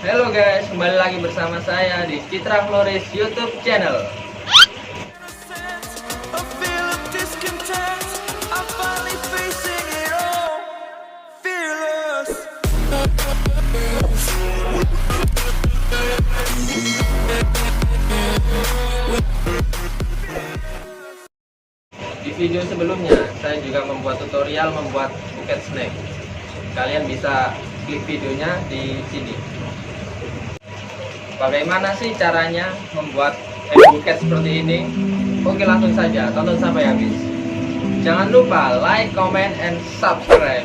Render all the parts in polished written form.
Halo guys, kembali lagi bersama saya di Citra Florist YouTube channel. Di video sebelumnya, saya juga membuat tutorial membuat buket snack. Kalian bisa klik videonya di sini. Bagaimana sih caranya membuat buket seperti ini? Oke, langsung saja tonton sampai habis. Jangan lupa like, comment, and subscribe.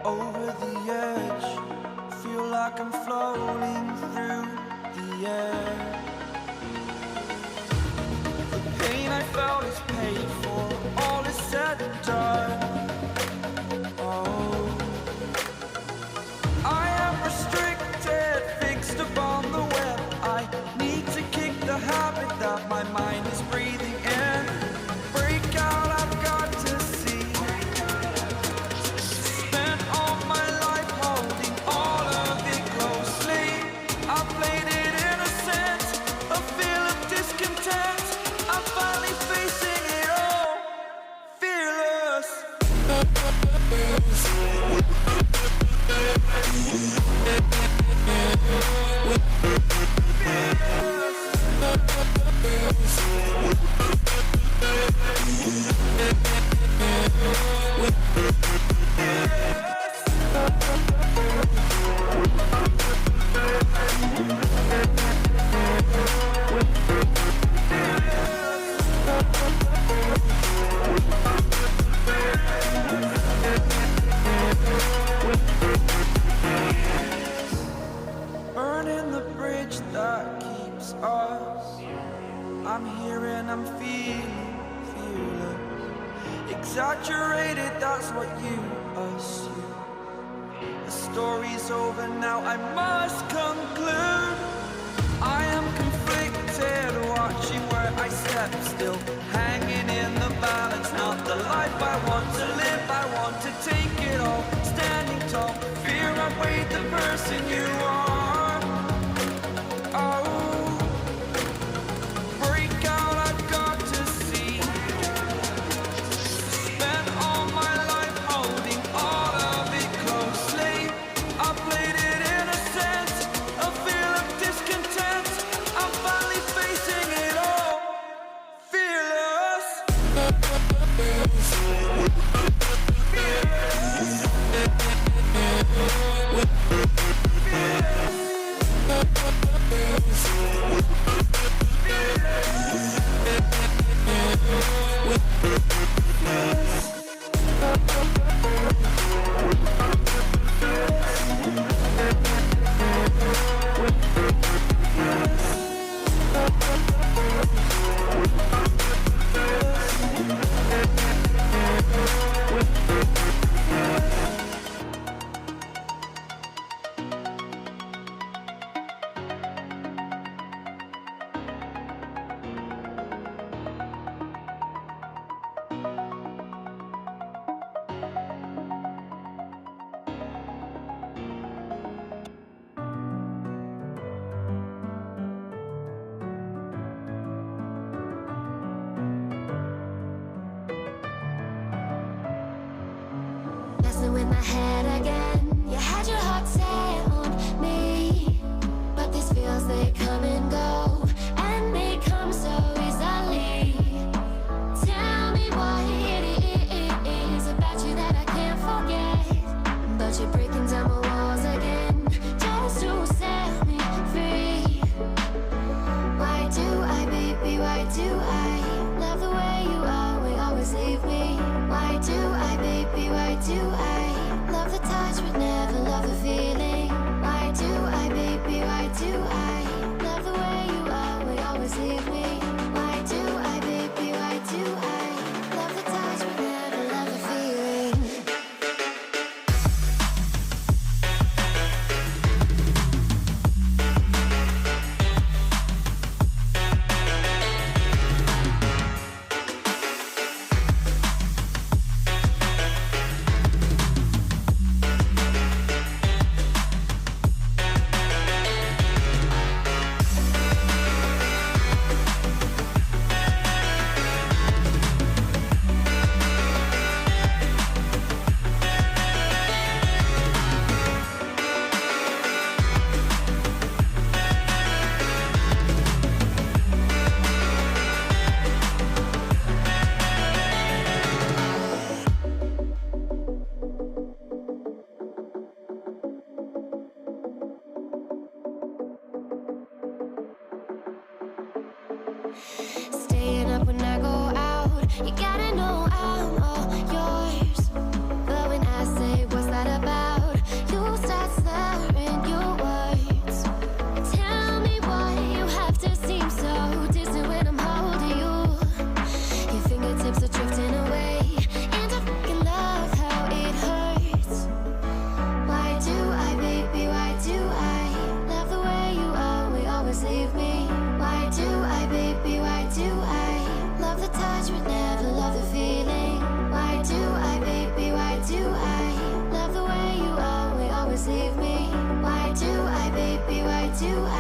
over the edge. Feel like I'm floating through the air. The pain I felt is paid for, all is said and done. Oh, I am restricted, fixed upon the web. I need to kick the habit that my mind is breathing in. Break out, I've got to see. Spent all my life holding all of it closely. I played it innocent, a feel of discontent. I'm finally facing it all, fearless. Burning the bridge that keeps us. I'm here and I'm feeling fearless. Exaggerated, that's what you assume. The story's over now, I must conclude. I am conflicted, watching where I step still, hanging in the balance. Not the life I want to live, I want to take it all. Standing tall, fear outweighed the person you are. Oh, break out, I've got to see. Spent all my life holding all of it closely. I played it innocent, a feel of discontent. I'm finally facing it all, fearless. Staying up when I go out, you gotta know I'm all yours. But when I say what's that about, you start slurring your words. Tell me why you have to seem so distant when I'm holding you. Your fingertips are drifting away, and I fucking love how it hurts. Why do I, baby, why do I love the way you always leave me? Why do I, baby, why do I love the touch but never love the feeling? Why do I, baby, why do I love the way you always leave me? Why do I, baby, why do I